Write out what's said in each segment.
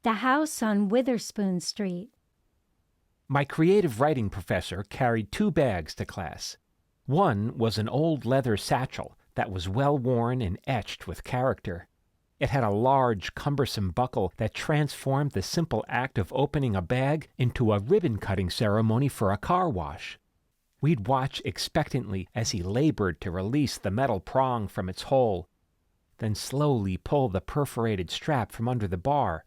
The House on Witherspoon Street. My creative writing professor carried 2 bags to class. One was an old leather satchel that was well worn and etched with character. It had a large, cumbersome buckle that transformed the simple act of opening a bag into a ribbon-cutting ceremony for a car wash. We'd watch expectantly as he labored to release the metal prong from its hole, then slowly pull the perforated strap from under the bar.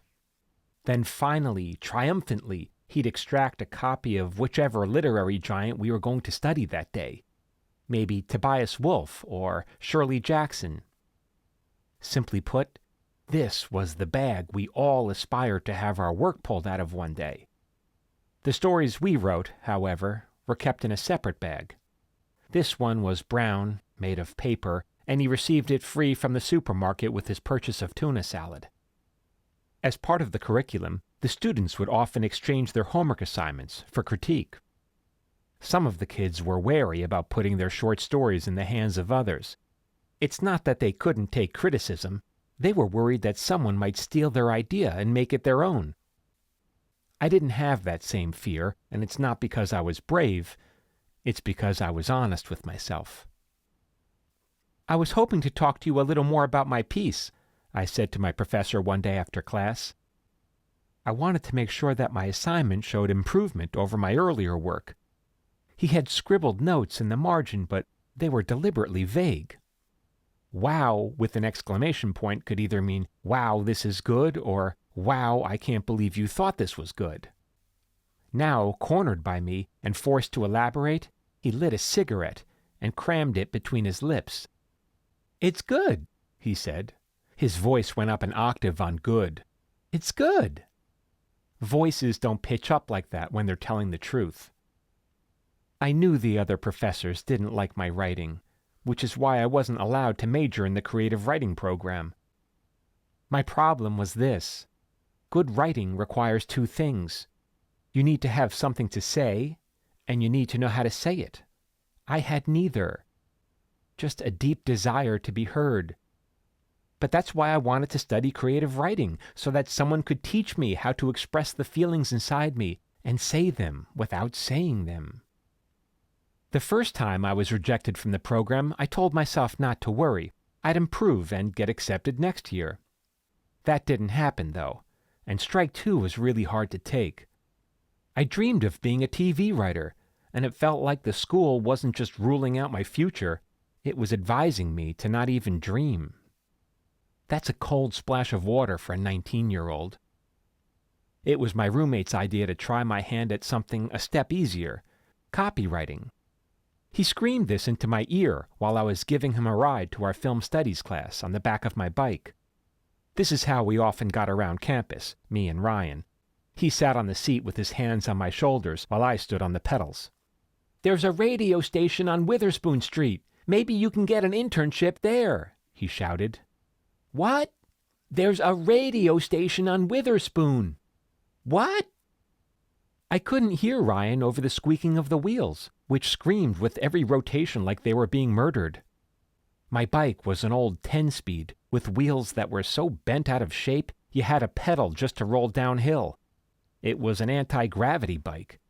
Then finally, triumphantly, he'd extract a copy of whichever literary giant we were going to study that day. Maybe Tobias Wolff or Shirley Jackson. Simply put, this was the bag we all aspired to have our work pulled out of one day. The stories we wrote, however, were kept in a separate bag. This one was brown, made of paper, and he received it free from the supermarket with his purchase of tuna salad. As part of the curriculum, the students would often exchange their homework assignments for critique. Some of the kids were wary about putting their short stories in the hands of others. It's not that they couldn't take criticism. They were worried that someone might steal their idea and make it their own. I didn't have that same fear, and it's not because I was brave. It's because I was honest with myself. "I was hoping to talk to you a little more about my piece," I said to my professor one day after class. I wanted to make sure that my assignment showed improvement over my earlier work. He had scribbled notes in the margin, but they were deliberately vague. "Wow" with an exclamation point could either mean, "Wow, this is good," or "Wow, I can't believe you thought this was good." Now, cornered by me and forced to elaborate, he lit a cigarette and crammed it between his lips. "It's good," he said. His voice went up an octave on good. "It's good." Voices don't pitch up like that when they're telling the truth. I knew the other professors didn't like my writing, which is why I wasn't allowed to major in the creative writing program. My problem was this. Good writing requires 2 things. You need to have something to say, and you need to know how to say it. I had neither. Just a deep desire to be heard. But that's why I wanted to study creative writing, so that someone could teach me how to express the feelings inside me and say them without saying them. The first time I was rejected from the program, I told myself not to worry. I'd improve and get accepted next year. That didn't happen, though, and strike 2 was really hard to take. I dreamed of being a TV writer, and it felt like the school wasn't just ruling out my future, it was advising me to not even dream. That's a cold splash of water for a 19-year-old. It was my roommate's idea to try my hand at something a step easier, copywriting. He screamed this into my ear while I was giving him a ride to our film studies class on the back of my bike. This is how we often got around campus, me and Ryan. He sat on the seat with his hands on my shoulders while I stood on the pedals. "There's a radio station on Witherspoon Street. Maybe you can get an internship there," he shouted. "What? There's a radio station on Witherspoon. What?" I couldn't hear Ryan over the squeaking of the wheels, which screamed with every rotation like they were being murdered. My bike was an old 10-speed, with wheels that were so bent out of shape you had to pedal just to roll downhill. It was an anti-gravity bike.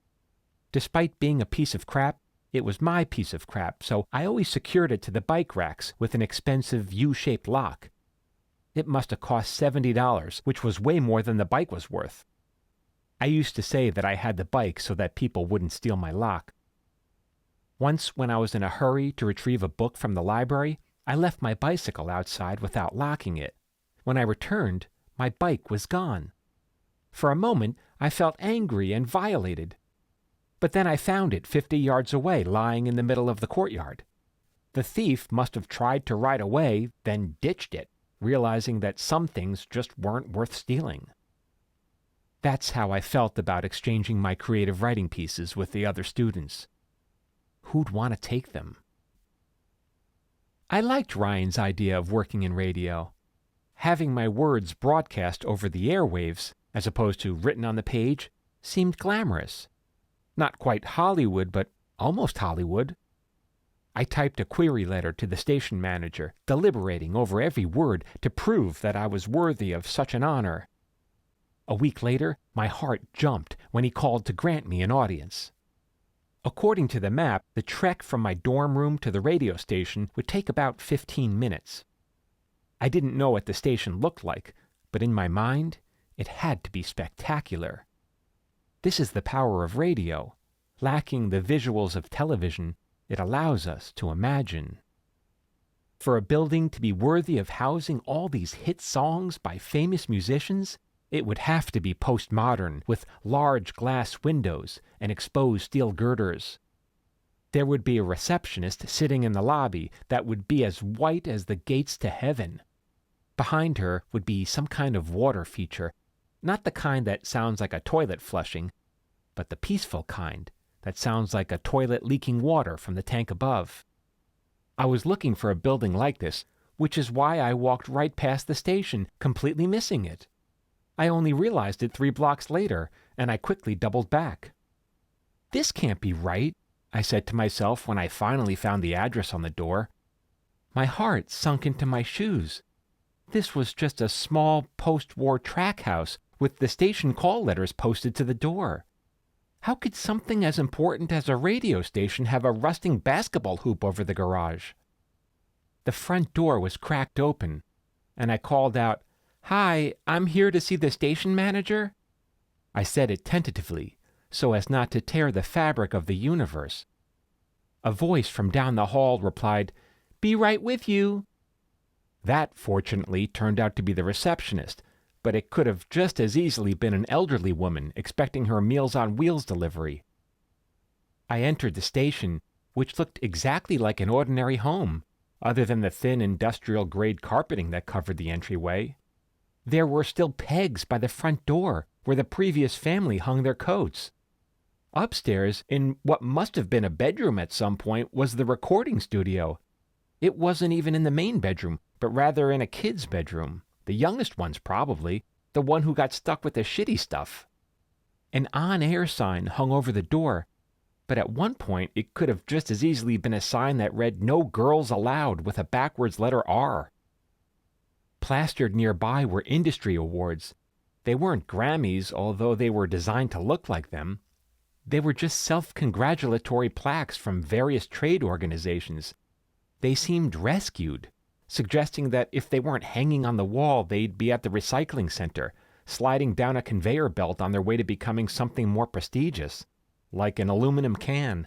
Despite being a piece of crap, it was my piece of crap, so I always secured it to the bike racks with an expensive U-shaped lock. It must have cost $70, which was way more than the bike was worth. I used to say that I had the bike so that people wouldn't steal my lock. Once, when I was in a hurry to retrieve a book from the library, I left my bicycle outside without locking it. When I returned, my bike was gone. For a moment, I felt angry and violated. But then I found it 50 yards away, lying in the middle of the courtyard. The thief must have tried to ride away, then ditched it, realizing that some things just weren't worth stealing. That's how I felt about exchanging my creative writing pieces with the other students. Who'd want to take them? I liked Ryan's idea of working in radio. Having my words broadcast over the airwaves, as opposed to written on the page, seemed glamorous. Not quite Hollywood, but almost Hollywood. I typed a query letter to the station manager, deliberating over every word to prove that I was worthy of such an honor. A week later, my heart jumped when he called to grant me an audience. According to the map, the trek from my dorm room to the radio station would take about 15 minutes. I didn't know what the station looked like, but in my mind, it had to be spectacular. This is the power of radio. Lacking the visuals of television, it allows us to imagine. For a building to be worthy of housing all these hit songs by famous musicians, it would have to be postmodern, with large glass windows and exposed steel girders. There would be a receptionist sitting in the lobby that would be as white as the gates to heaven. Behind her would be some kind of water feature, not the kind that sounds like a toilet flushing, but the peaceful kind that sounds like a toilet leaking water from the tank above. I was looking for a building like this, which is why I walked right past the station, completely missing it. I only realized it 3 blocks later, and I quickly doubled back. This can't be right, I said to myself when I finally found the address on the door. My heart sunk into my shoes. This was just a small post-war track house with the station call letters posted to the door. How could something as important as a radio station have a rusting basketball hoop over the garage? The front door was cracked open, and I called out, "Hi, I'm here to see the station manager." I said it tentatively, so as not to tear the fabric of the universe. A voice from down the hall replied, "Be right with you." That, fortunately, turned out to be the receptionist, but it could have just as easily been an elderly woman expecting her Meals on Wheels delivery. I entered the station, which looked exactly like an ordinary home, other than the thin industrial-grade carpeting that covered the entryway. There were still pegs by the front door, where the previous family hung their coats. Upstairs, in what must have been a bedroom at some point, was the recording studio. It wasn't even in the main bedroom, but rather in a kid's bedroom. The youngest one's probably, the one who got stuck with the shitty stuff. An on-air sign hung over the door, but at one point it could have just as easily been a sign that read "No Girls Allowed" with a backwards letter R. Plastered nearby were industry awards. They weren't Grammys, although they were designed to look like them. They were just self-congratulatory plaques from various trade organizations. They seemed rescued, suggesting that if they weren't hanging on the wall, they'd be at the recycling center, sliding down a conveyor belt on their way to becoming something more prestigious, like an aluminum can.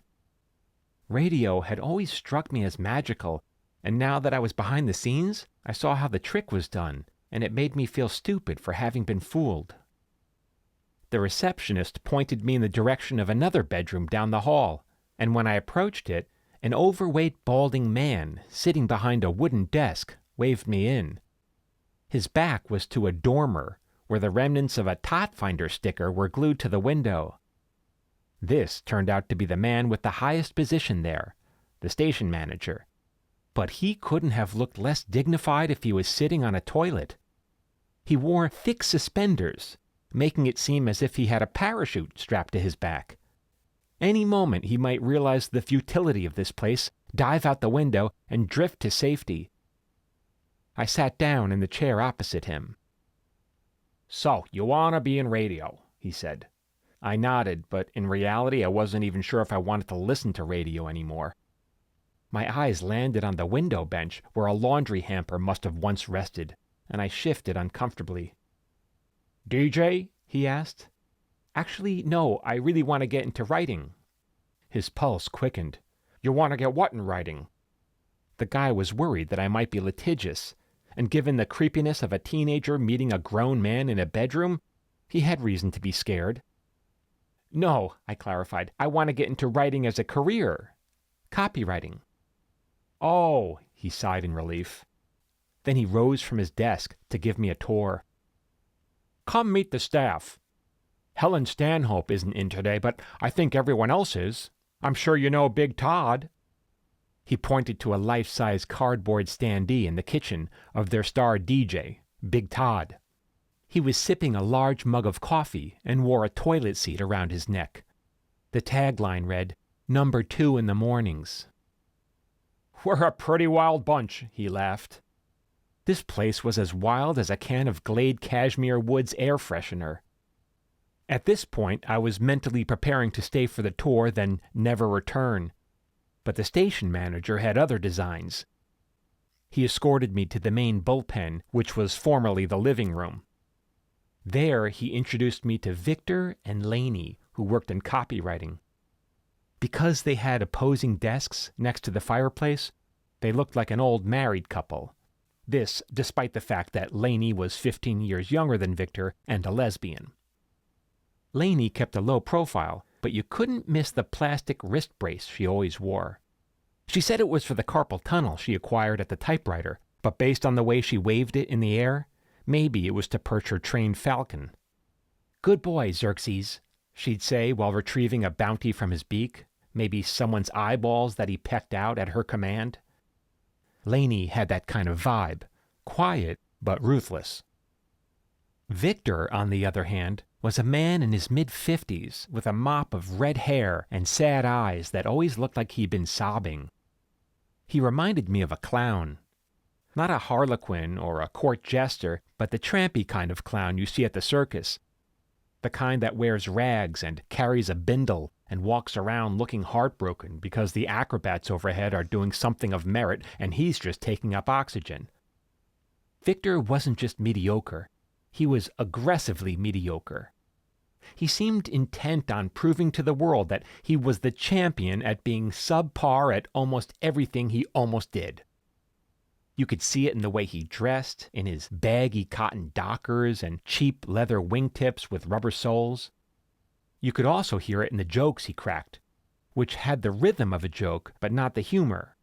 Radio had always struck me as magical, and now that I was behind the scenes, I saw how the trick was done, and it made me feel stupid for having been fooled. The receptionist pointed me in the direction of another bedroom down the hall, and when I approached it, an overweight, balding man, sitting behind a wooden desk, waved me in. His back was to a dormer, where the remnants of a Tot Finder sticker were glued to the window. This turned out to be the man with the highest position there, the station manager. But he couldn't have looked less dignified if he was sitting on a toilet. He wore thick suspenders, making it seem as if he had a parachute strapped to his back. Any moment he might realize the futility of this place, dive out the window, and drift to safety. I sat down in the chair opposite him. "So, you want to be in radio," he said. I nodded, but in reality I wasn't even sure if I wanted to listen to radio anymore. My eyes landed on the window bench where a laundry hamper must have once rested, and I shifted uncomfortably. "DJ?" he asked. "Actually, no, I really want to get into writing." His pulse quickened. "You want to get what in writing?" The guy was worried that I might be litigious, and given the creepiness of a teenager meeting a grown man in a bedroom, he had reason to be scared. "No," I clarified, "I want to get into writing as a career. Copywriting." "Oh," he sighed in relief. Then he rose from his desk to give me a tour. "Come meet the staff. Helen Stanhope isn't in today, but I think everyone else is. I'm sure you know Big Todd." He pointed to a life-size cardboard standee in the kitchen of their star DJ, Big Todd. He was sipping a large mug of coffee and wore a toilet seat around his neck. The tagline read, "Number 2 in the mornings." "We're a pretty wild bunch," he laughed. This place was as wild as a can of Glade Cashmere Woods air freshener. At this point, I was mentally preparing to stay for the tour, then never return. But the station manager had other designs. He escorted me to the main bullpen, which was formerly the living room. There, he introduced me to Victor and Lainey, who worked in copywriting. Because they had opposing desks next to the fireplace, they looked like an old married couple. This, despite the fact that Lainey was 15 years younger than Victor and a lesbian. Lainey kept a low profile, but you couldn't miss the plastic wrist brace she always wore. She said it was for the carpal tunnel she acquired at the typewriter, but based on the way she waved it in the air, maybe it was to perch her trained falcon. "Good boy, Xerxes," she'd say while retrieving a bounty from his beak, maybe someone's eyeballs that he pecked out at her command. Lainey had that kind of vibe, quiet but ruthless. Victor, on the other hand, was a man in his mid-50s with a mop of red hair and sad eyes that always looked like he'd been sobbing. He reminded me of a clown. Not a harlequin or a court jester, but the trampy kind of clown you see at the circus. The kind that wears rags and carries a bindle and walks around looking heartbroken because the acrobats overhead are doing something of merit and he's just taking up oxygen. Victor wasn't just mediocre. He was aggressively mediocre. He seemed intent on proving to the world that he was the champion at being subpar at almost everything he almost did. You could see it in the way he dressed, in his baggy cotton dockers and cheap leather wingtips with rubber soles. You could also hear it in the jokes he cracked, which had the rhythm of a joke but not the humor.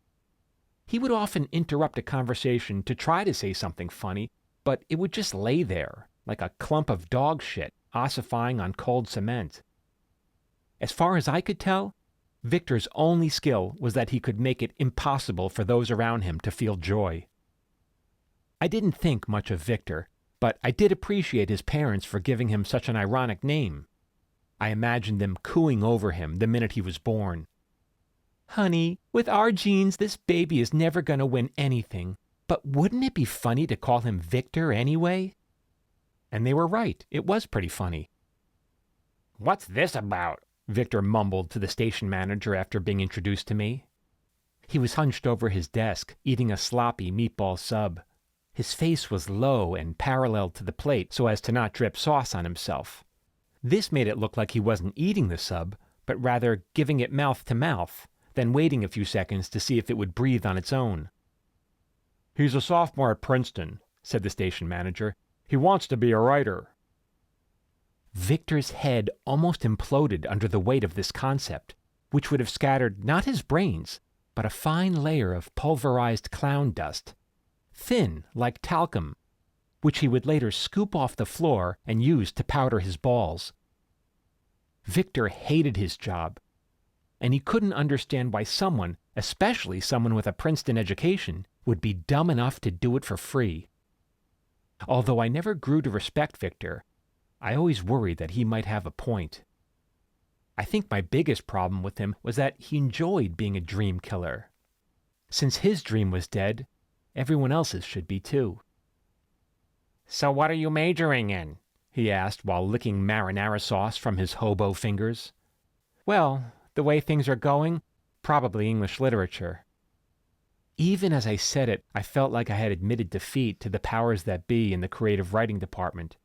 He would often interrupt a conversation to try to say something funny, but it would just lay there, like a clump of dog shit ossifying on cold cement. As far as I could tell, Victor's only skill was that he could make it impossible for those around him to feel joy. I didn't think much of Victor, but I did appreciate his parents for giving him such an ironic name. I imagined them cooing over him the minute he was born. "Honey, with our genes, this baby is never going to win anything. But wouldn't it be funny to call him Victor anyway?" And they were right. It was pretty funny. "What's this about?" Victor mumbled to the station manager after being introduced to me. He was hunched over his desk, eating a sloppy meatball sub. His face was low and parallel to the plate so as to not drip sauce on himself. This made it look like he wasn't eating the sub, but rather giving it mouth to mouth, then waiting a few seconds to see if it would breathe on its own. "He's a sophomore at Princeton," said the station manager. "He wants to be a writer." Victor's head almost imploded under the weight of this concept, which would have scattered not his brains, but a fine layer of pulverized clown dust, thin like talcum, which he would later scoop off the floor and use to powder his balls. Victor hated his job, and he couldn't understand why someone, especially someone with a Princeton education, would be dumb enough to do it for free. Although I never grew to respect Victor, I always worried that he might have a point. I think my biggest problem with him was that he enjoyed being a dream killer. Since his dream was dead, everyone else's should be too. "So what are you majoring in?" he asked while licking marinara sauce from his hobo fingers. "Well, the way things are going, probably English literature." Even as I said it, I felt like I had admitted defeat to the powers that be in the creative writing department.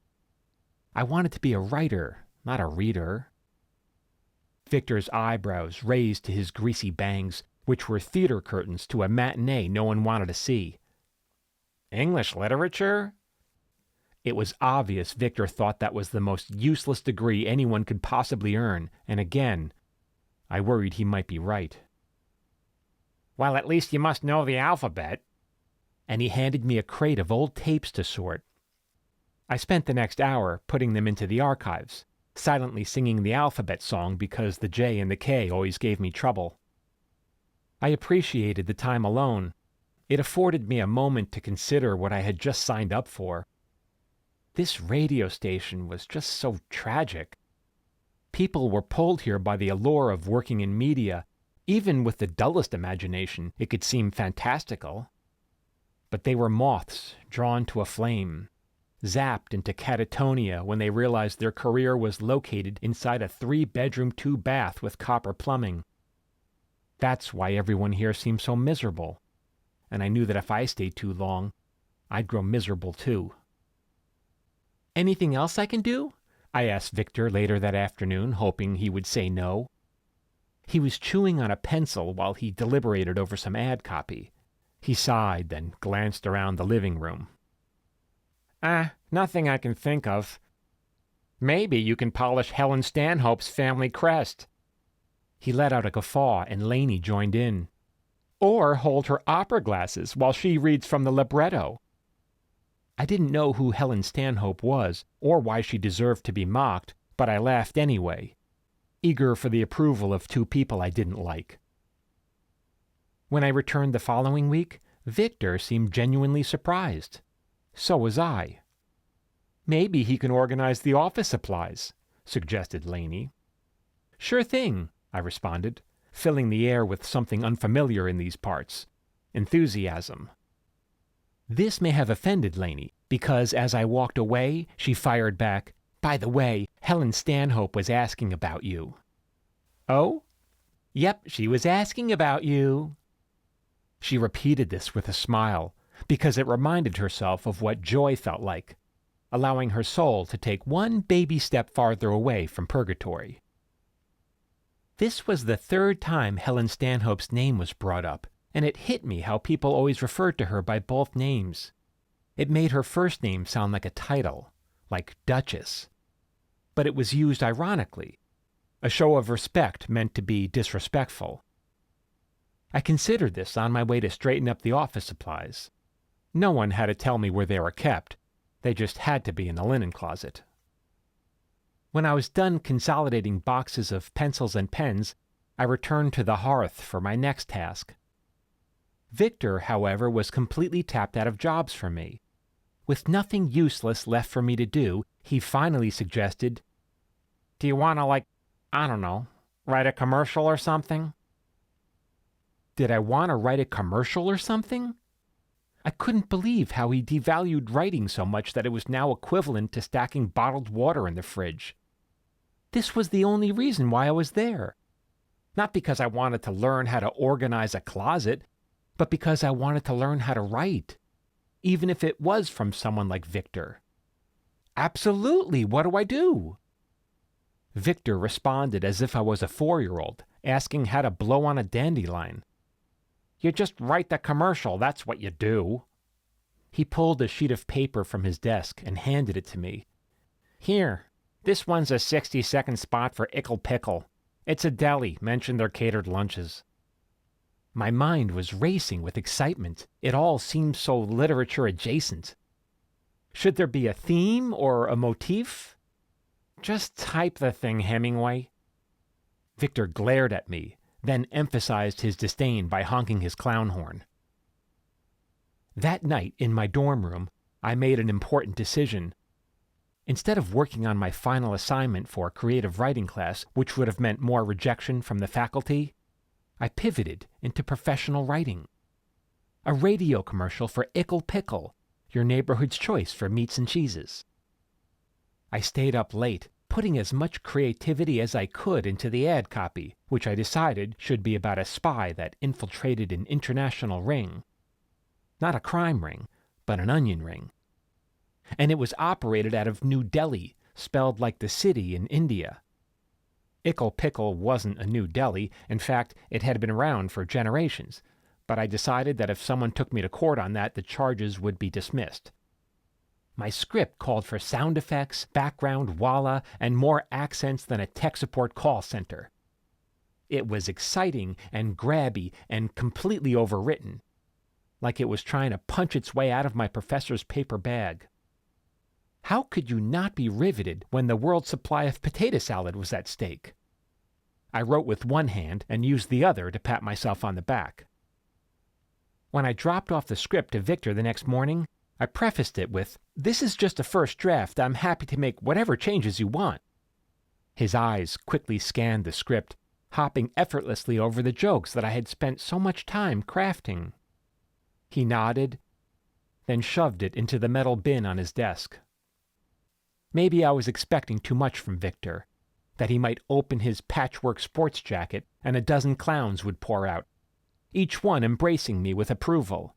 I wanted to be a writer, not a reader. Victor's eyebrows raised to his greasy bangs, which were theater curtains to a matinee no one wanted to see. "English literature?" It was obvious Victor thought that was the most useless degree anyone could possibly earn, and again, I worried he might be right. "Well, at least you must know the alphabet." And he handed me a crate of old tapes to sort. I spent the next hour putting them into the archives, silently singing the alphabet song because the J and the K always gave me trouble. I appreciated the time alone. It afforded me a moment to consider what I had just signed up for. This radio station was just so tragic. People were pulled here by the allure of working in media. Even with the dullest imagination, it could seem fantastical. But they were moths drawn to a flame. zapped into catatonia when they realized their career was located inside a 3-bedroom, 2-bath with copper plumbing. That's why everyone here seems so miserable, and I knew that if I stayed too long, I'd grow miserable too. "Anything else I can do?" I asked Victor later that afternoon, hoping he would say no. He was chewing on a pencil while he deliberated over some ad copy. He sighed, then glanced around the living room. Nothing I can think of. Maybe you can polish Helen Stanhope's family crest." He let out a guffaw, and Lainey joined in. "Or hold her opera glasses while she reads from the libretto." I didn't know who Helen Stanhope was, or why she deserved to be mocked, but I laughed anyway, eager for the approval of two people I didn't like. When I returned the following week, Victor seemed genuinely surprised. So was I. "Maybe he can organize the office supplies," suggested Lainey. "Sure thing," I responded, filling the air with something unfamiliar in these parts: enthusiasm. This may have offended Lainey, because as I walked away, she fired back, "By the way, Helen Stanhope was asking about you." "Oh?" "Yep, she was asking about you." She repeated this with a smile, because it reminded herself of what joy felt like, allowing her soul to take one baby step farther away from purgatory. This was the 3rd time Helen Stanhope's name was brought up, and it hit me how people always referred to her by both names. It made her first name sound like a title, like Duchess. But it was used ironically, a show of respect meant to be disrespectful. I considered this on my way to straighten up the office supplies. No one had to tell me where they were kept. They just had to be in the linen closet. When I was done consolidating boxes of pencils and pens, I returned to the hearth for my next task. Victor, however, was completely tapped out of jobs for me. With nothing useless left for me to do, he finally suggested, "Do you want to, I don't know, write a commercial or something?" Did I want to write a commercial or something? I couldn't believe how he devalued writing so much that it was now equivalent to stacking bottled water in the fridge. This was the only reason why I was there. Not because I wanted to learn how to organize a closet, but because I wanted to learn how to write, even if it was from someone like Victor. "Absolutely, what do I do?" Victor responded as if I was a 4-year-old, asking how to blow on a dandelion. "You just write the commercial, that's what you do." He pulled a sheet of paper from his desk and handed it to me. "Here, this one's a 60-second spot for Ickle Pickle. It's a deli, mention their catered lunches." My mind was racing with excitement. It all seemed so literature adjacent. Should there be a theme or a motif? "Just type the thing, Hemingway." Victor glared at me, then emphasized his disdain by honking his clown horn. That night, in my dorm room, I made an important decision. Instead of working on my final assignment for a creative writing class, which would have meant more rejection from the faculty, I pivoted into professional writing. A radio commercial for Ickle Pickle, your neighborhood's choice for meats and cheeses. I stayed up late, putting as much creativity as I could into the ad copy, which I decided should be about a spy that infiltrated an international ring. Not a crime ring, but an onion ring. And it was operated out of New Delhi, spelled like the city in India. Ickle Pickle wasn't a New Delhi. In fact, it had been around for generations, but I decided that if someone took me to court on that, the charges would be dismissed. My script called for sound effects, background, walla, and more accents than a tech support call center. It was exciting and grabby and completely overwritten, like it was trying to punch its way out of my professor's paper bag. How could you not be riveted when the world's supply of potato salad was at stake? I wrote with one hand and used the other to pat myself on the back. When I dropped off the script to Victor the next morning, I prefaced it with, "This is just a first draft. I'm happy to make whatever changes you want." His eyes quickly scanned the script, hopping effortlessly over the jokes that I had spent so much time crafting. He nodded, then shoved it into the metal bin on his desk. Maybe I was expecting too much from Victor, that he might open his patchwork sports jacket and a dozen clowns would pour out, each one embracing me with approval.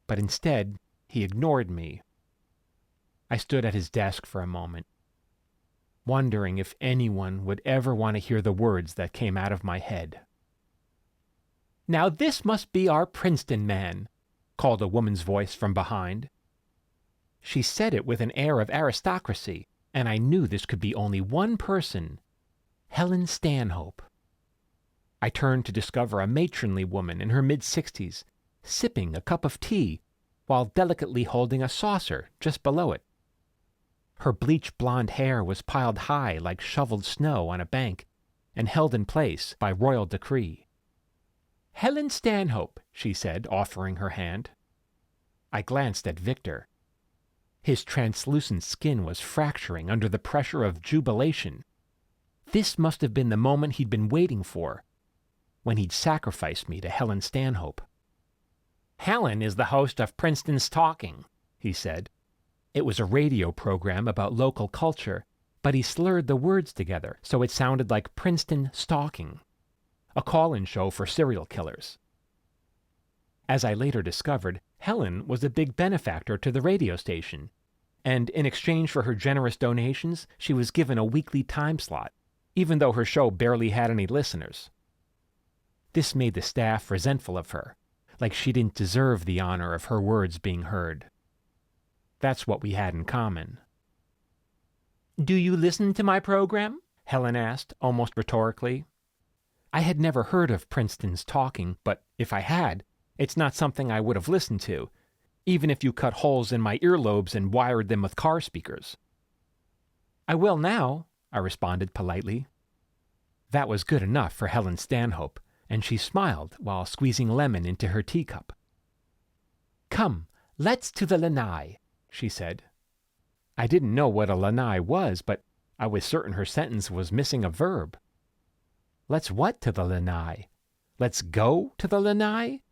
But instead, he ignored me. I stood at his desk for a moment, wondering if anyone would ever want to hear the words that came out of my head. "Now this must be our Princeton man," called a woman's voice from behind. She said it with an air of aristocracy, and I knew this could be only one person, Helen Stanhope. I turned to discover a matronly woman in her mid-60s, sipping a cup of tea while delicately holding a saucer just below it. Her bleached blonde hair was piled high like shoveled snow on a bank and held in place by royal decree. "Helen Stanhope," she said, offering her hand. I glanced at Victor. His translucent skin was fracturing under the pressure of jubilation. This must have been the moment he'd been waiting for, when he'd sacrificed me to Helen Stanhope. "Helen is the host of Princeton's Talking," he said. It was a radio program about local culture, but he slurred the words together so it sounded like Princeton Stalking, a call-in show for serial killers. As I later discovered, Helen was a big benefactor to the radio station, and in exchange for her generous donations, she was given a weekly time slot, even though her show barely had any listeners. This made the staff resentful of her, like she didn't deserve the honor of her words being heard. That's what we had in common. "Do you listen to my program?" Helen asked, almost rhetorically. I had never heard of Princeton's Talking, but if I had, it's not something I would have listened to, even if you cut holes in my earlobes and wired them with car speakers. "I will now," I responded politely. That was good enough for Helen Stanhope, and she smiled while squeezing lemon into her teacup. "Come, let's to the lanai," she said. I didn't know what a lanai was, but I was certain her sentence was missing a verb. Let's what to the lanai? Let's go to the lanai?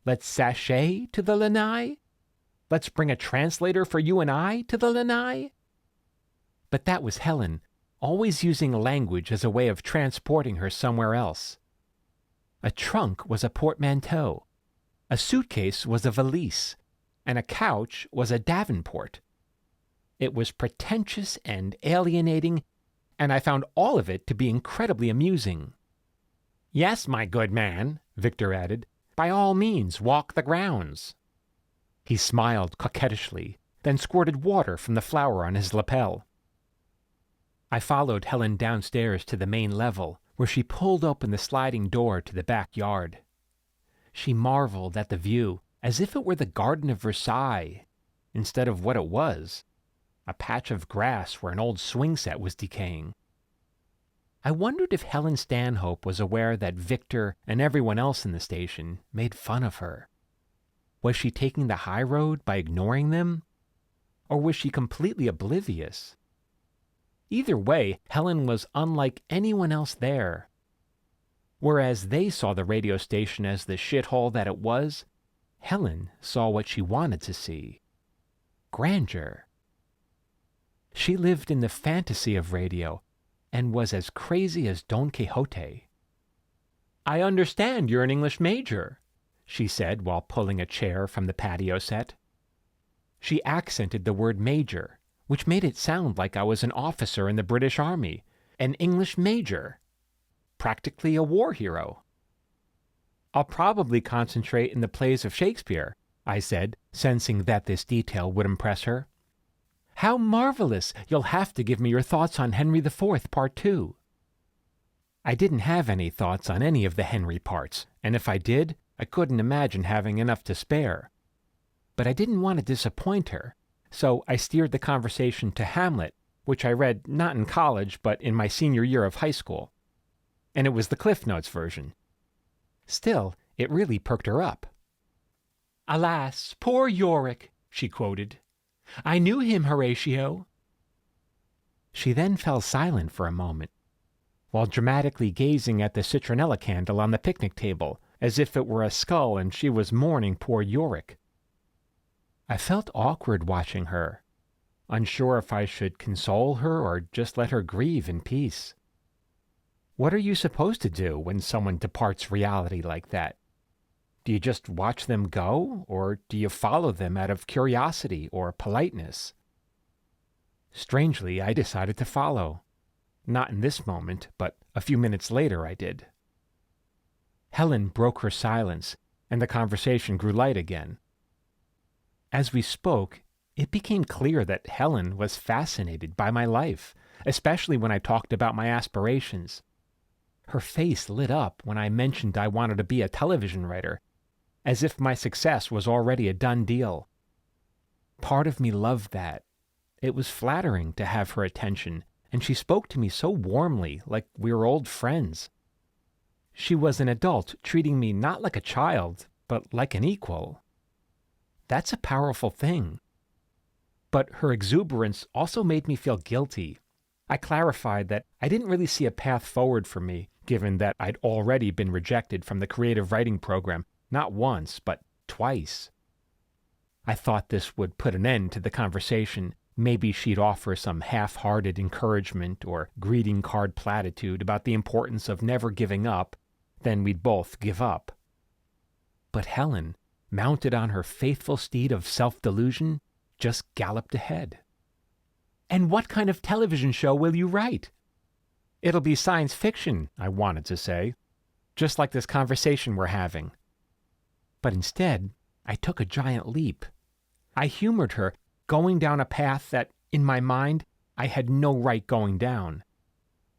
Let's sashay to the lanai? Let's bring a translator for you and I to the lanai? But that was Helen, always using language as a way of transporting her somewhere else. A trunk was a portmanteau, a suitcase was a valise, and a couch was a davenport. It was pretentious and alienating, and I found all of it to be incredibly amusing. "Yes, my good man," Victor added, "by all means walk the grounds." He smiled coquettishly, then squirted water from the flower on his lapel. I followed Helen downstairs to the main level, where she pulled open the sliding door to the backyard. She marveled at the view, as if it were the Garden of Versailles, instead of what it was, a patch of grass where an old swing set was decaying. I wondered if Helen Stanhope was aware that Victor and everyone else in the station made fun of her. Was she taking the high road by ignoring them? Or was she completely oblivious? Either way, Helen was unlike anyone else there. Whereas they saw the radio station as the shithole that it was, Helen saw what she wanted to see. Grandeur. She lived in the fantasy of radio and was as crazy as Don Quixote. "I understand you're an English major," she said while pulling a chair from the patio set. She accented the word major, which made it sound like I was an officer in the British Army, an English major, practically a war hero. "I'll probably concentrate in the plays of Shakespeare," I said, sensing that this detail would impress her. "How marvelous! You'll have to give me your thoughts on Henry IV, Part 2. I didn't have any thoughts on any of the Henry parts, and if I did, I couldn't imagine having enough to spare. But I didn't want to disappoint her, so I steered the conversation to Hamlet, which I read not in college, but in my senior year of high school. And it was the Cliff Notes version. Still, it really perked her up. "Alas, poor Yorick," she quoted. "I knew him, Horatio." She then fell silent for a moment, while dramatically gazing at the citronella candle on the picnic table, as if it were a skull and she was mourning poor Yorick. I felt awkward watching her, unsure if I should console her or just let her grieve in peace. What are you supposed to do when someone departs reality like that? Do you just watch them go, or do you follow them out of curiosity or politeness? Strangely, I decided to follow. Not in this moment, but a few minutes later I did. Helen broke her silence, and the conversation grew light again. As we spoke, it became clear that Helen was fascinated by my life, especially when I talked about my aspirations. Her face lit up when I mentioned I wanted to be a television writer, as if my success was already a done deal. Part of me loved that. It was flattering to have her attention, and she spoke to me so warmly, like we were old friends. She was an adult, treating me not like a child, but like an equal. That's a powerful thing. But her exuberance also made me feel guilty. I clarified that I didn't really see a path forward for me, given that I'd already been rejected from the creative writing program, not once, but twice. I thought this would put an end to the conversation. Maybe she'd offer some half-hearted encouragement or greeting card platitude about the importance of never giving up, then we'd both give up. But Helen, mounted on her faithful steed of self-delusion, just galloped ahead. "And what kind of television show will you write?" "It'll be science fiction," I wanted to say, "just like this conversation we're having." But instead, I took a giant leap. I humored her, going down a path that, in my mind, I had no right going down.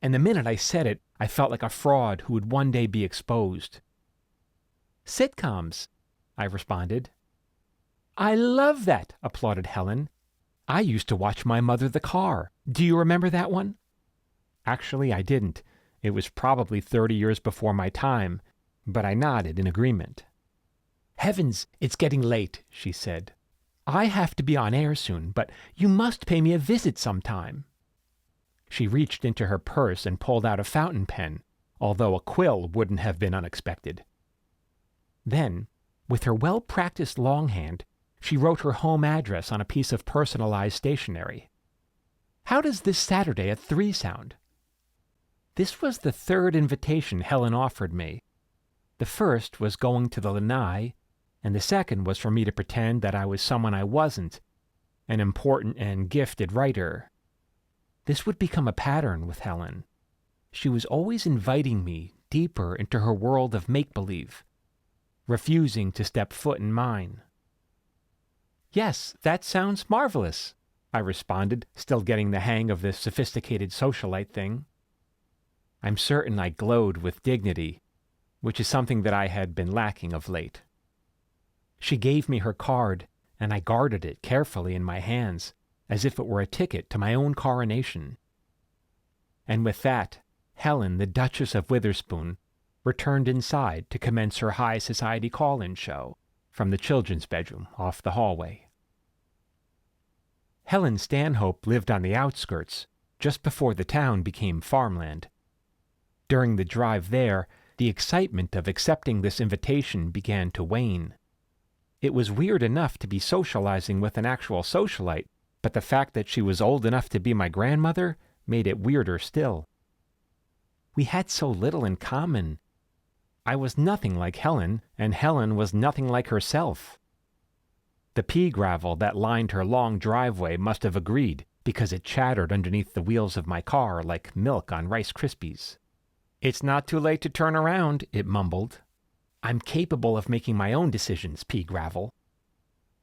And the minute I said it, I felt like a fraud who would one day be exposed. "Sitcoms," I responded. "I love that," applauded Helen. "I used to watch My Mother the Car. Do you remember that one?" Actually, I didn't. It was probably 30 years before my time, but I nodded in agreement. "Heavens, it's getting late," she said. "I have to be on air soon, but you must pay me a visit sometime." She reached into her purse and pulled out a fountain pen, although a quill wouldn't have been unexpected. Then, with her well-practiced longhand, she wrote her home address on a piece of personalized stationery. "How does this Saturday at 3 sound?" This was the third invitation Helen offered me. The first was going to the Lanai, and the second was for me to pretend that I was someone I wasn't, an important and gifted writer. This would become a pattern with Helen. She was always inviting me deeper into her world of make-believe, refusing to step foot in mine. "Yes, that sounds marvelous," I responded, still getting the hang of this sophisticated socialite thing. I'm certain I glowed with dignity, which is something that I had been lacking of late. She gave me her card, and I guarded it carefully in my hands, as if it were a ticket to my own coronation. And with that, Helen, the Duchess of Witherspoon, returned inside to commence her high society call-in show from the children's bedroom off the hallway. Helen Stanhope lived on the outskirts, just before the town became farmland. During the drive there, the excitement of accepting this invitation began to wane. It was weird enough to be socializing with an actual socialite, but the fact that she was old enough to be my grandmother made it weirder still. We had so little in common. I was nothing like Helen, and Helen was nothing like herself. The pea gravel that lined her long driveway must have agreed, because it chattered underneath the wheels of my car like milk on Rice Krispies. "It's not too late to turn around," it mumbled. "I'm capable of making my own decisions, pea gravel."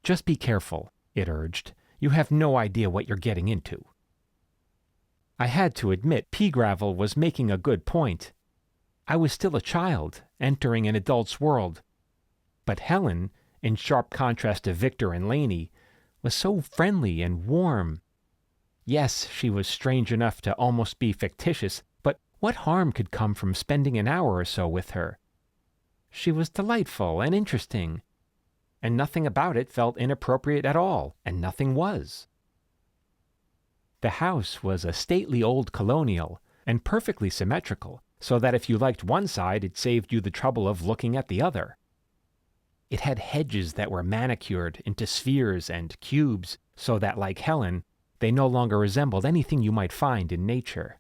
"Just be careful," it urged. "You have no idea what you're getting into." I had to admit pea gravel was making a good point. I was still a child, entering an adult's world. But Helen, in sharp contrast to Victor and Lainey, was so friendly and warm. Yes, she was strange enough to almost be fictitious, but what harm could come from spending an hour or so with her? She was delightful and interesting, and nothing about it felt inappropriate at all, and nothing was. The house was a stately old colonial, and perfectly symmetrical, so that if you liked one side, it saved you the trouble of looking at the other. It had hedges that were manicured into spheres and cubes, so that, like Helen, They no longer resembled anything you might find in nature.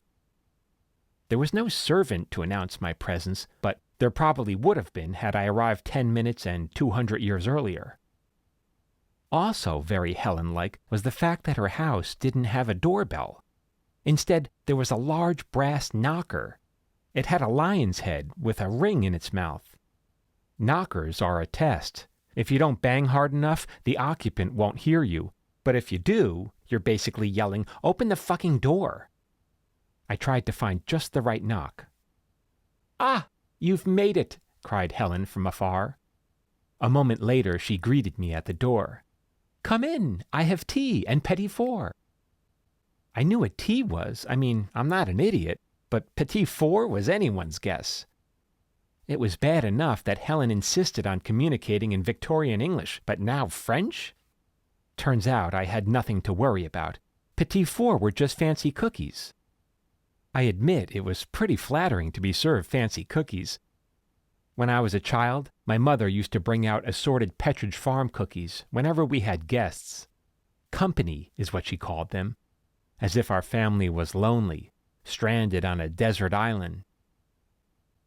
There was no servant to announce my presence, but there probably would have been had I arrived 10 minutes and 200 years earlier. Also very Helen-like was the fact that her house didn't have a doorbell. Instead, there was a large brass knocker. It had a lion's head with a ring in its mouth. Knockers are a test. If you don't bang hard enough, the occupant won't hear you. But if you do, you're basically yelling, "Open the fucking door!" I tried to find just the right knock. "Ah, you've made it!" cried Helen from afar. A moment later, she greeted me at the door. "Come in, I have tea and petit four." I knew what tea was. I mean, I'm not an idiot, but petit four was anyone's guess. It was bad enough that Helen insisted on communicating in Victorian English, but now French? Turns out I had nothing to worry about. Petit four were just fancy cookies. I admit it was pretty flattering to be served fancy cookies. When I was a child, my mother used to bring out assorted Pepperidge Farm cookies whenever we had guests. Company is what she called them, as if our family was lonely, stranded on a desert island.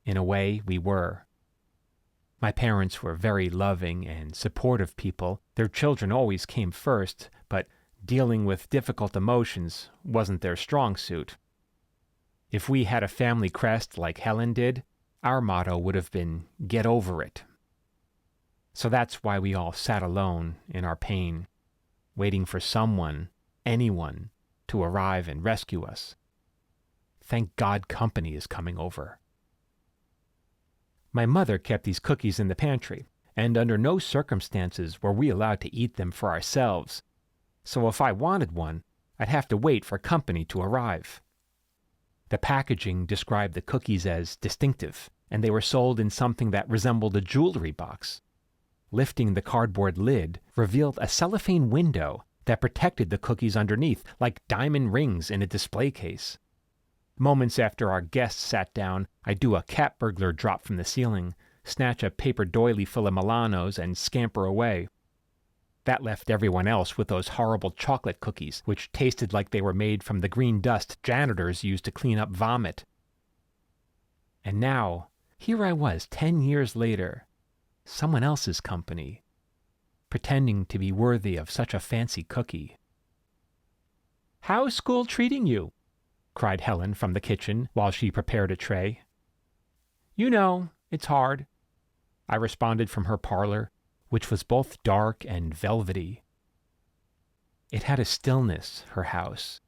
In a way, we were. My parents were very loving and supportive people. Their children always came first, but dealing with difficult emotions wasn't their strong suit. If we had a family crest like Helen did, our motto would have been, "Get over it." So that's why we all sat alone in our pain, waiting for someone, anyone, to arrive and rescue us. Thank God company is coming over. My mother kept these cookies in the pantry, and under no circumstances were we allowed to eat them for ourselves. So if I wanted one, I'd have to wait for company to arrive. The packaging described the cookies as distinctive, and they were sold in something that resembled a jewelry box. Lifting the cardboard lid revealed a cellophane window that protected the cookies underneath like diamond rings in a display case. Moments after our guests sat down, I'd do a cat burglar drop from the ceiling, snatch a paper doily full of Milanos, and scamper away. That left everyone else with those horrible chocolate cookies, which tasted like they were made from the green dust janitors used to clean up vomit. And now, here I was 10 years later, someone else's company, pretending to be worthy of such a fancy cookie. "How's school treating you?" cried Helen from the kitchen while she prepared a tray. "You know, it's hard," I responded from her parlor, which was both dark and velvety. It had a stillness, her house,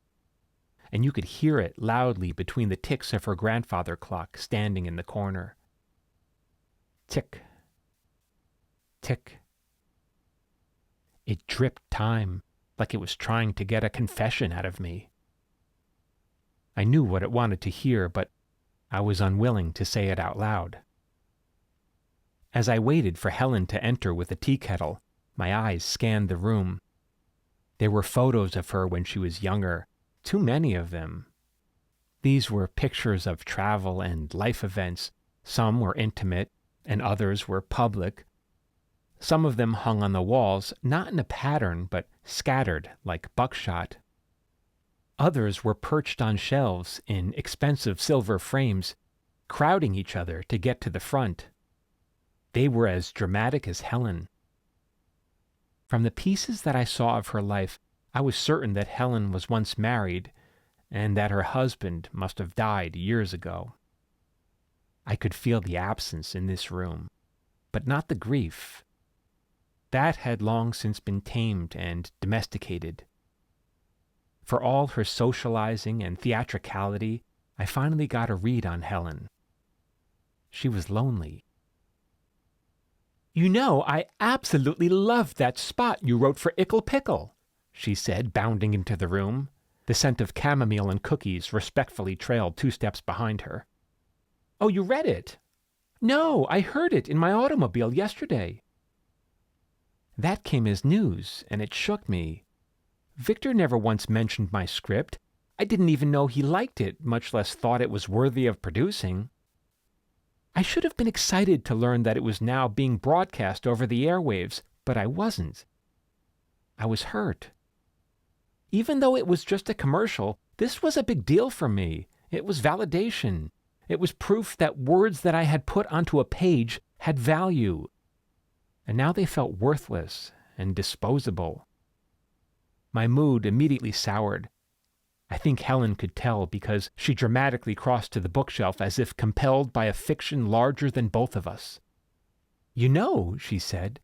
and you could hear it loudly between the ticks of her grandfather clock standing in the corner. Tick, tick. It dripped time, like it was trying to get a confession out of me. I knew what it wanted to hear, but I was unwilling to say it out loud. As I waited for Helen to enter with a tea kettle, my eyes scanned the room. There were photos of her when she was younger, too many of them. These were pictures of travel and life events. Some were intimate, and others were public. Some of them hung on the walls, not in a pattern, but scattered like buckshot. Others were perched on shelves in expensive silver frames, crowding each other to get to the front. They were as dramatic as Helen. From the pieces that I saw of her life, I was certain that Helen was once married, and that her husband must have died years ago. I could feel the absence in this room, but not the grief. That had long since been tamed and domesticated. For all her socializing and theatricality, I finally got a read on Helen. She was lonely. "You know, I absolutely loved that spot you wrote for Ickle Pickle," she said, bounding into the room. The scent of chamomile and cookies respectfully trailed 2 steps behind her. "Oh, you read it?" "No, I heard it in my automobile yesterday." That came as news, and it shook me. Victor never once mentioned my script. I didn't even know he liked it, much less thought it was worthy of producing. I should have been excited to learn that it was now being broadcast over the airwaves, but I wasn't. I was hurt. Even though it was just a commercial, this was a big deal for me. It was validation. It was proof that words that I had put onto a page had value. And now they felt worthless and disposable. My mood immediately soured. I think Helen could tell because she dramatically crossed to the bookshelf as if compelled by a fiction larger than both of us. "You know," she said,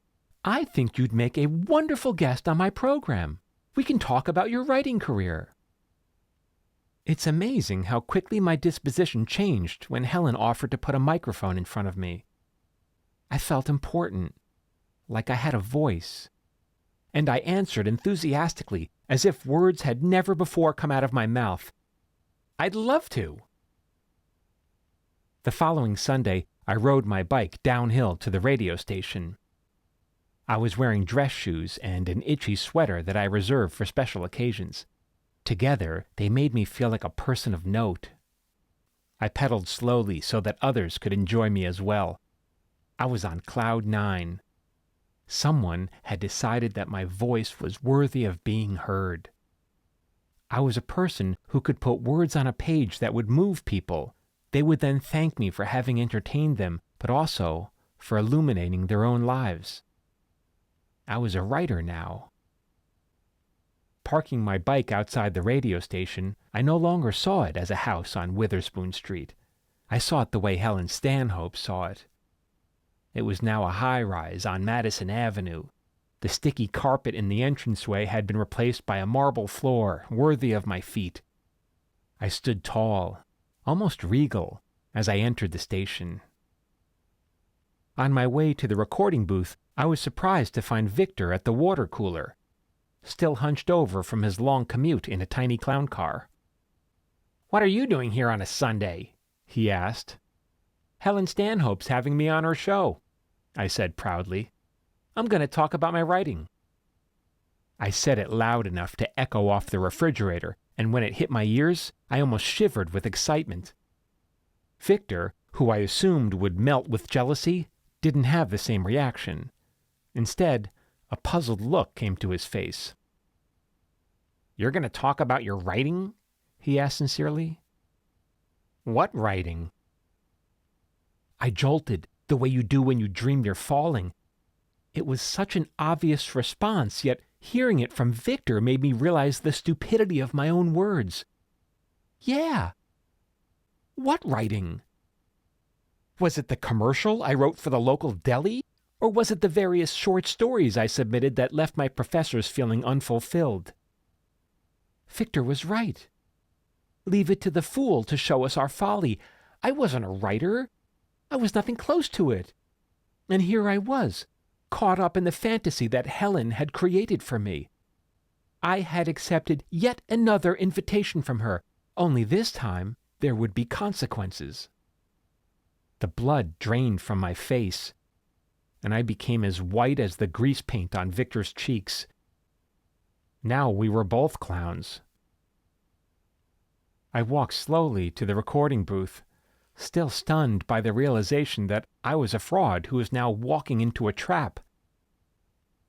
"I think you'd make a wonderful guest on my program. We can talk about your writing career." It's amazing how quickly my disposition changed when Helen offered to put a microphone in front of me. I felt important, like I had a voice. And I answered enthusiastically, as if words had never before come out of my mouth. "I'd love to." The following Sunday, I rode my bike downhill to the radio station. I was wearing dress shoes and an itchy sweater that I reserved for special occasions. Together, they made me feel like a person of note. I pedaled slowly so that others could enjoy me as well. I was on cloud 9. Someone had decided that my voice was worthy of being heard. I was a person who could put words on a page that would move people. They would then thank me for having entertained them, but also for illuminating their own lives. I was a writer now. Parking my bike outside the radio station, I no longer saw it as a house on Witherspoon Street. I saw it the way Helen Stanhope saw it. It was now a high-rise on Madison Avenue. The sticky carpet in the entranceway had been replaced by a marble floor worthy of my feet. I stood tall, almost regal, as I entered the station. On my way to the recording booth, I was surprised to find Victor at the water cooler, still hunched over from his long commute in a tiny clown car. "What are you doing here on a Sunday?" he asked. "Helen Stanhope's having me on her show," I said proudly. "I'm going to talk about my writing." I said it loud enough to echo off the refrigerator, and when it hit my ears, I almost shivered with excitement. Victor, who I assumed would melt with jealousy, didn't have the same reaction. Instead, a puzzled look came to his face. "You're going to talk about your writing?" he asked sincerely. "What writing?" I jolted, the way you do when you dream you're falling. It was such an obvious response, yet hearing it from Victor made me realize the stupidity of my own words. "Yeah." "What writing?" Was it the commercial I wrote for the local deli? Or was it the various short stories I submitted that left my professors feeling unfulfilled? Victor was right. Leave it to the fool to show us our folly. I wasn't a writer. I was nothing close to it. And here I was, caught up in the fantasy that Helen had created for me. I had accepted yet another invitation from her, only this time there would be consequences. The blood drained from my face, and I became as white as the grease paint on Victor's cheeks. Now we were both clowns. I walked slowly to the recording booth, still stunned by the realization that I was a fraud who was now walking into a trap.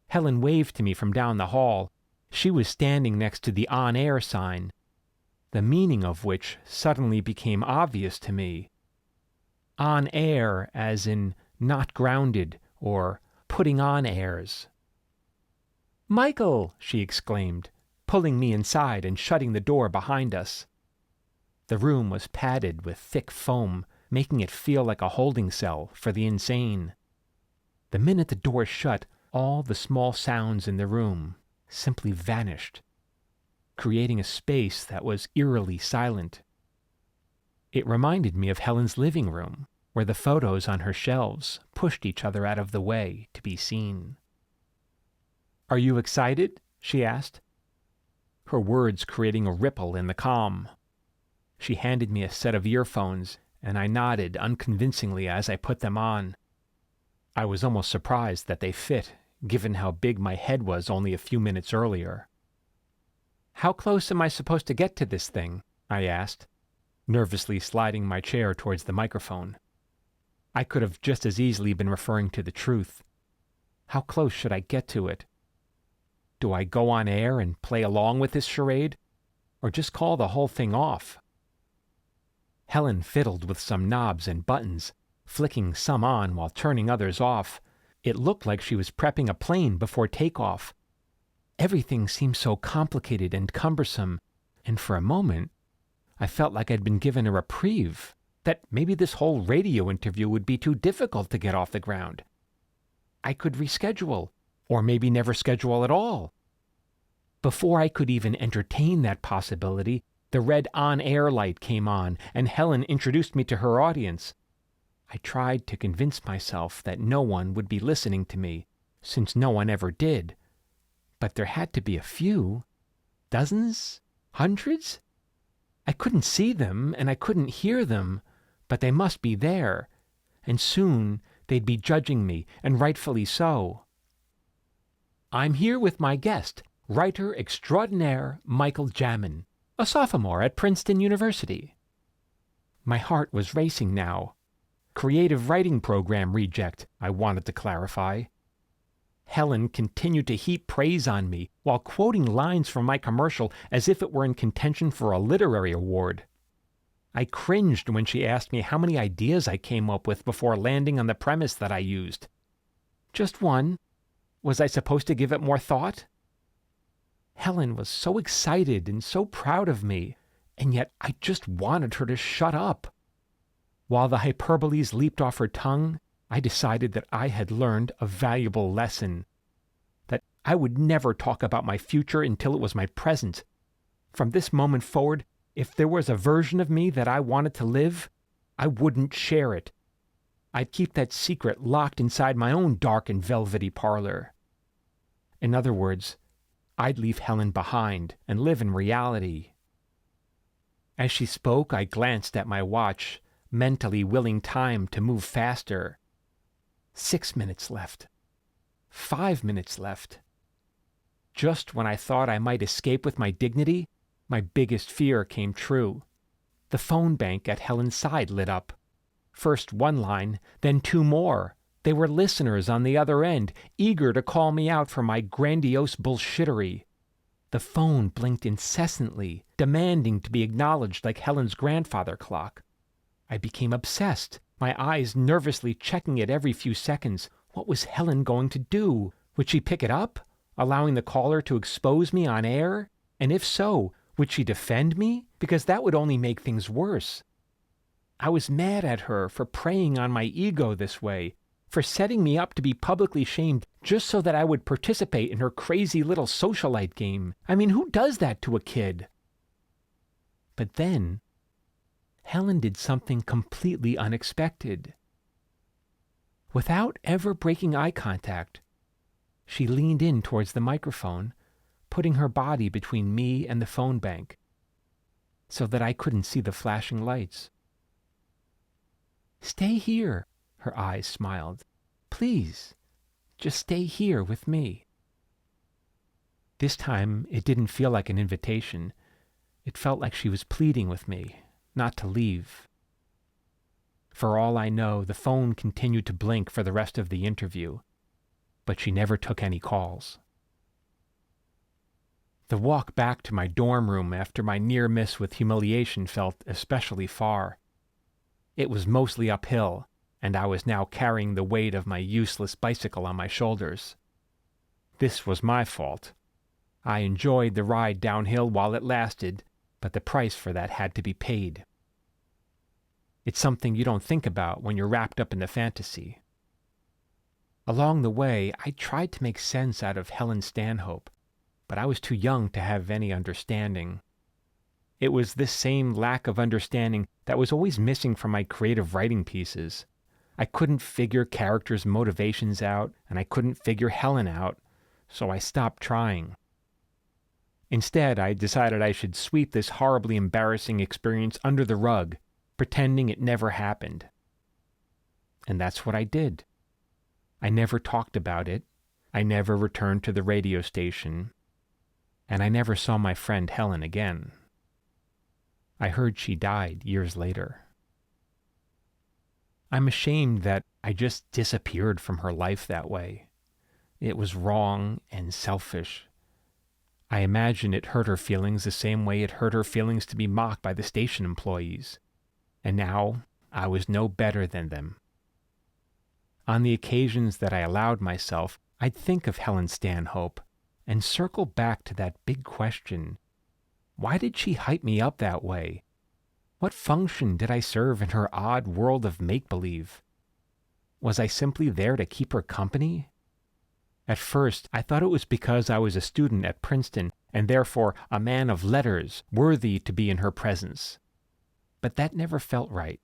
Helen waved to me from down the hall. She was standing next to the on-air sign, the meaning of which suddenly became obvious to me. On air as in not grounded or putting on airs. "Michael!" she exclaimed, pulling me inside and shutting the door behind us. The room was padded with thick foam, making it feel like a holding cell for the insane. The minute the door shut, all the small sounds in the room simply vanished, creating a space that was eerily silent. It reminded me of Helen's living room, where the photos on her shelves pushed each other out of the way to be seen. "Are you excited?" she asked, her words creating a ripple in the calm. She handed me a set of earphones, and I nodded unconvincingly as I put them on. I was almost surprised that they fit, given how big my head was only a few minutes earlier. "How close am I supposed to get to this thing?" I asked, nervously sliding my chair towards the microphone. I could have just as easily been referring to the truth. How close should I get to it? Do I go on air and play along with this charade, or just call the whole thing off? Helen fiddled with some knobs and buttons, flicking some on while turning others off. It looked like she was prepping a plane before takeoff. Everything seemed so complicated and cumbersome, and for a moment, I felt like I'd been given a reprieve, that maybe this whole radio interview would be too difficult to get off the ground. I could reschedule, or maybe never schedule at all. Before I could even entertain that possibility, the red on-air light came on, and Helen introduced me to her audience. I tried to convince myself that no one would be listening to me, since no one ever did. But there had to be a few. Dozens? Hundreds? I couldn't see them, and I couldn't hear them, but they must be there, and soon they'd be judging me, and rightfully so. I'm here with my guest, writer extraordinaire Michael Jamin, a sophomore at Princeton University. My heart was racing now. Creative writing program reject, I wanted to clarify. Helen continued to heap praise on me while quoting lines from my commercial as if it were in contention for a literary award. I cringed when she asked me how many ideas I came up with before landing on the premise that I used. Just one. Was I supposed to give it more thought? Helen was so excited and so proud of me, and yet I just wanted her to shut up. While the hyperboles leaped off her tongue, I decided that I had learned a valuable lesson, that I would never talk about my future until it was my present. From this moment forward, if there was a version of me that I wanted to live, I wouldn't share it. I'd keep that secret locked inside my own dark and velvety parlor. In other words, I'd leave Helen behind and live in reality. As she spoke, I glanced at my watch, mentally willing time to move faster. 6 minutes left. 5 minutes left. Just when I thought I might escape with my dignity, my biggest fear came true. The phone bank at Helen's side lit up. First one line, then two more. They were listeners on the other end, eager to call me out for my grandiose bullshittery. The phone blinked incessantly, demanding to be acknowledged like Helen's grandfather clock. I became obsessed, my eyes nervously checking it every few seconds. What was Helen going to do? Would she pick it up, allowing the caller to expose me on air? And if so, would she defend me? Because that would only make things worse. I was mad at her for preying on my ego this way, for setting me up to be publicly shamed just so that I would participate in her crazy little socialite game. I mean, who does that to a kid? But then, Helen did something completely unexpected. Without ever breaking eye contact, she leaned in towards the microphone, putting her body between me and the phone bank, so that I couldn't see the flashing lights. "Stay here," her eyes smiled. "Please, just stay here with me." This time, it didn't feel like an invitation. It felt like she was pleading with me not to leave. For all I know, the phone continued to blink for the rest of the interview, but she never took any calls. The walk back to my dorm room after my near miss with humiliation felt especially far. It was mostly uphill, and I was now carrying the weight of my useless bicycle on my shoulders. This was my fault. I enjoyed the ride downhill while it lasted, but the price for that had to be paid. It's something you don't think about when you're wrapped up in the fantasy. Along the way, I tried to make sense out of Helen Stanhope, but I was too young to have any understanding. It was this same lack of understanding that was always missing from my creative writing pieces. I couldn't figure characters' motivations out, and I couldn't figure Helen out, so I stopped trying. Instead, I decided I should sweep this horribly embarrassing experience under the rug, pretending it never happened. And that's what I did. I never talked about it. I never returned to the radio station. And I never saw my friend Helen again. I heard she died years later. I'm ashamed that I just disappeared from her life that way. It was wrong and selfish, I imagine it hurt her feelings the same way it hurt her feelings to be mocked by the station employees. And now I was no better than them. On the occasions that I allowed myself, I'd think of Helen Stanhope and circle back to that big question. Why did she hype me up that way? What function did I serve in her odd world of make-believe? Was I simply there to keep her company? At first, I thought it was because I was a student at Princeton and therefore a man of letters worthy to be in her presence. But that never felt right.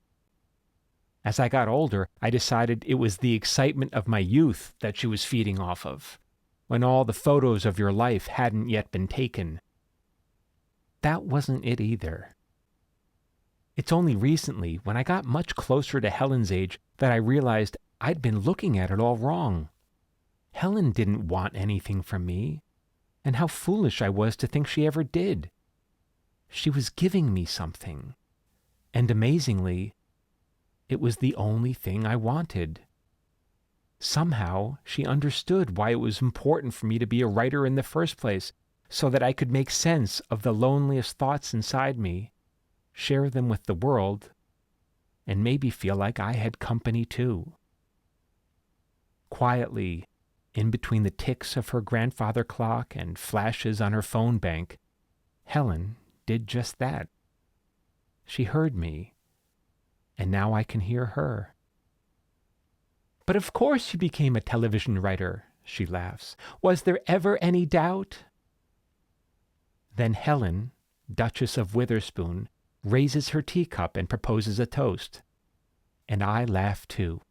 As I got older, I decided it was the excitement of my youth that she was feeding off of, when all the photos of your life hadn't yet been taken. That wasn't it either. It's only recently, when I got much closer to Helen's age, that I realized I'd been looking at it all wrong. Helen didn't want anything from me, and how foolish I was to think she ever did. She was giving me something, and amazingly, it was the only thing I wanted. Somehow, she understood why it was important for me to be a writer in the first place, so that I could make sense of the loneliest thoughts inside me, share them with the world, and maybe feel like I had company too. Quietly, in between the ticks of her grandfather clock and flashes on her phone bank, Helen did just that. She heard me, and now I can hear her. "But of course you became a television writer," she laughs. "Was there ever any doubt?" Then Helen, Duchess of Witherspoon, raises her teacup and proposes a toast, and I laugh too.